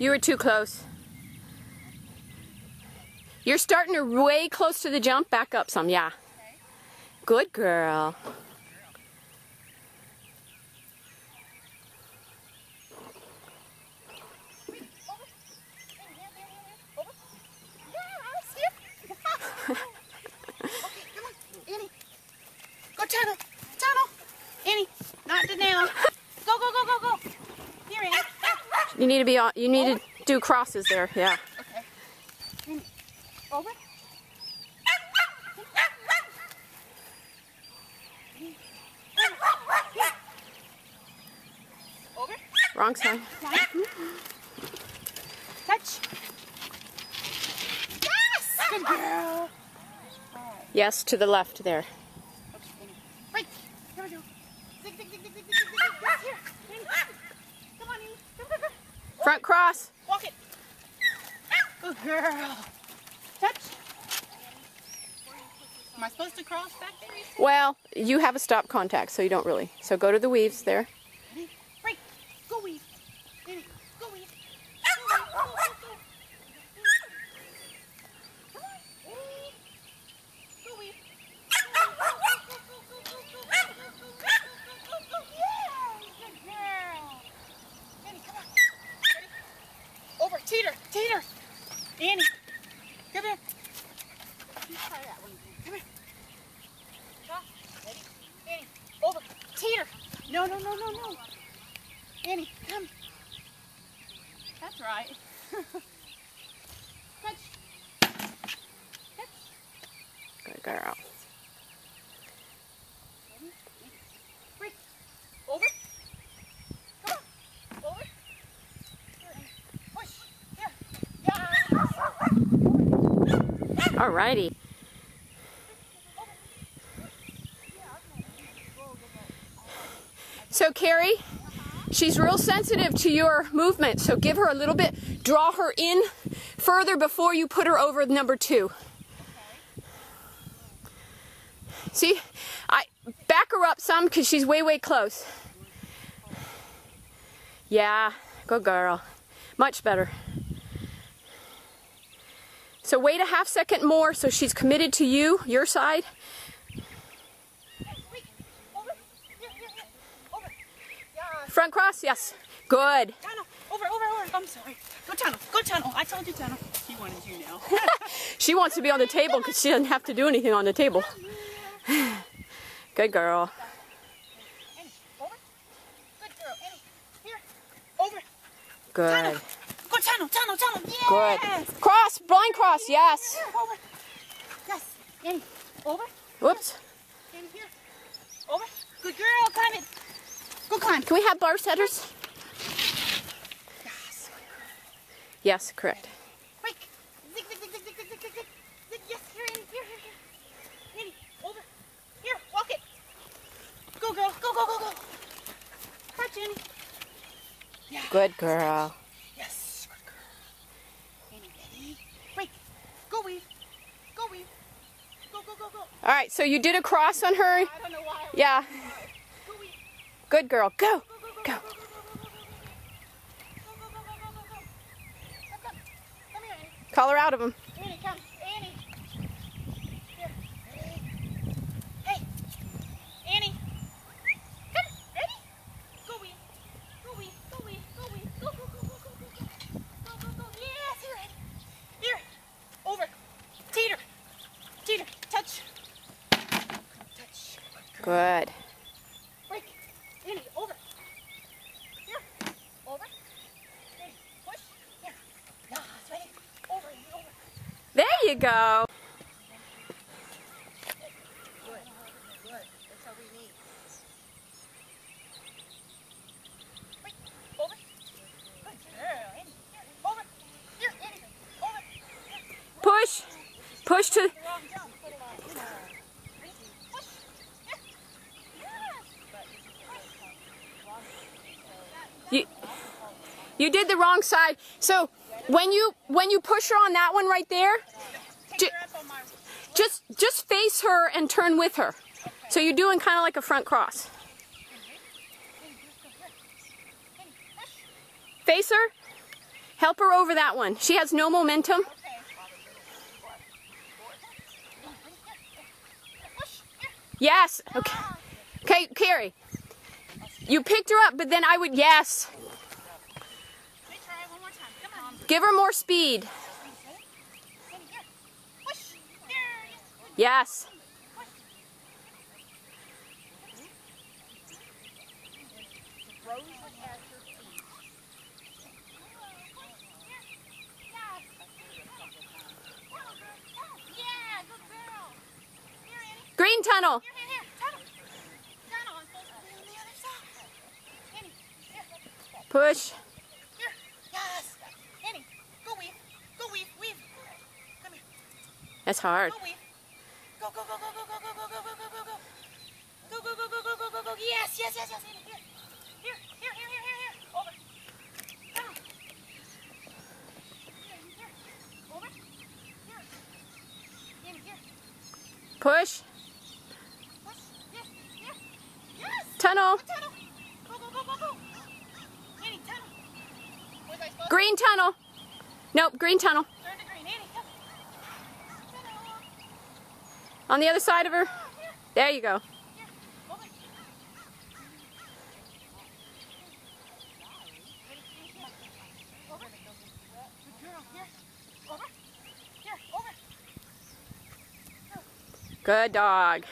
You were too close. You're starting to way close to the jump. Back up some, yeah. Good girl. Tunnel, tunnel. Annie, not to now. Go, go, go, go, go. Here, Annie. You need to be on. You need to do crosses there. Yeah. Okay. Annie, over. Over. Wrong side. Touch. Yes, good girl. Yes, to the left there. Right. Here we go. Zig, zig, zig, zig, zig, zig, zig, zig. Yes, here. Annie. Come on, Annie. Come, come, come. Front cross. Walk it. Good girl. Touch. Am I supposed to cross back there? Well, you have a stop contact, so you don't really. So go to the weaves there. Annie, right. Go weave. Annie, go weave. Go, go, go, go. Come on. Annie. Go weave. Over, teeter, teeter. Annie, come here. Try that one. Come here. Ready? Annie, over, teeter. No, no, no, no, no. Annie, come. That's right. Touch. Touch. Good girl. Break. Over. Come on. Over. Here. Push. Here. Yeah. Alrighty. So Carrie, she's real sensitive to your movement, so give her a little bit, draw her in further before you put her over number 2. See, I back her up some because she's way, way close. Yeah, good girl. Much better. So wait a half second more so she's committed to you, your side. Front cross, yes. Good. Tunnel. Over, over, over. I'm sorry. Go tunnel. Go tunnel. I told you tunnel. She wanted you now. She wants to be on the table because she doesn't have to do anything on the table. Good girl. Annie, over. Good girl. Annie, here. Over. Good. Tunnel. Go tunnel, tunnel, tunnel. Yes. Good. Cross, blind cross, yes. Here, over. Yes. Annie, over. Whoops. Annie, here. Over. Good girl. Climb it. Go climb. Can we have bar setters? Yes. Yes, correct. Quick. Zig, zig, zig, zig, zig, zig, zig, zig. Zig. Yes. Here, Annie. Here, here, here. Annie, over. Here. Walk it. Go, girl. Go, go, go, go. Touch, Annie. Yeah. Good girl. Yes. Good girl. Annie, ready? Break. Go weave. Go weave. Go, go, go, go. All right, so you did a cross on her. I don't know why. Yeah. Go weave. Good girl. Go. Go. Come here, Annie. Call her out of them. Annie, come. Annie. Here. Hey. Annie. Come. Ready? Go weave. Go weave. Go weave. Go weave. Go, go, go, go, go, go, go. Go, go, go. Yes, here, Annie. Here. Over. Teeter. Teeter. Touch. Touch. Good. Break. Annie, over. Here. Over. Annie, push. Here. Yes, ready? Over, Annie, over. There you go. Good. Good. That's all we need. Break. Over. Good girl. Annie, here. Over. Here, Annie. Over. Here. Push. Push to. The wrong jump. Put it on. Ready? Push. Here. Yes. You did the wrong side. So when you push her on that one right there, Take her up on my... just face her and turn with her. So you're doing kind of like a front cross. Face her. Help her over that one. She has no momentum. Yes. Okay. Okay, Carrie. You picked her up, but then I would, yes. Give her more speed. Yes. Green tunnel. Push. Yes. Annie, go weave. Go weave. Weave. Come here. That's hard. Go weave. Go, go, go, go, go, go, go, go, go, go, go, go. Go, go, go, go, go, go, go, go. Yes, yes, yes, yes. Annie, here. Here, here, here, here, here, here. Over. Come. Here. Over. Here. Annie, here. Push. Push. Here. Here. Yes. Tunnel. Tunnel. Go, go, go, go, go. Annie, tunnel. Was I supposed Green tunnel. Nope, green tunnel. to turn to green? Annie, come. Tunnel. On the other side of her. Here. There you go. Here. Over. Over. Good girl. Here. Over. Here. Over. Good dog.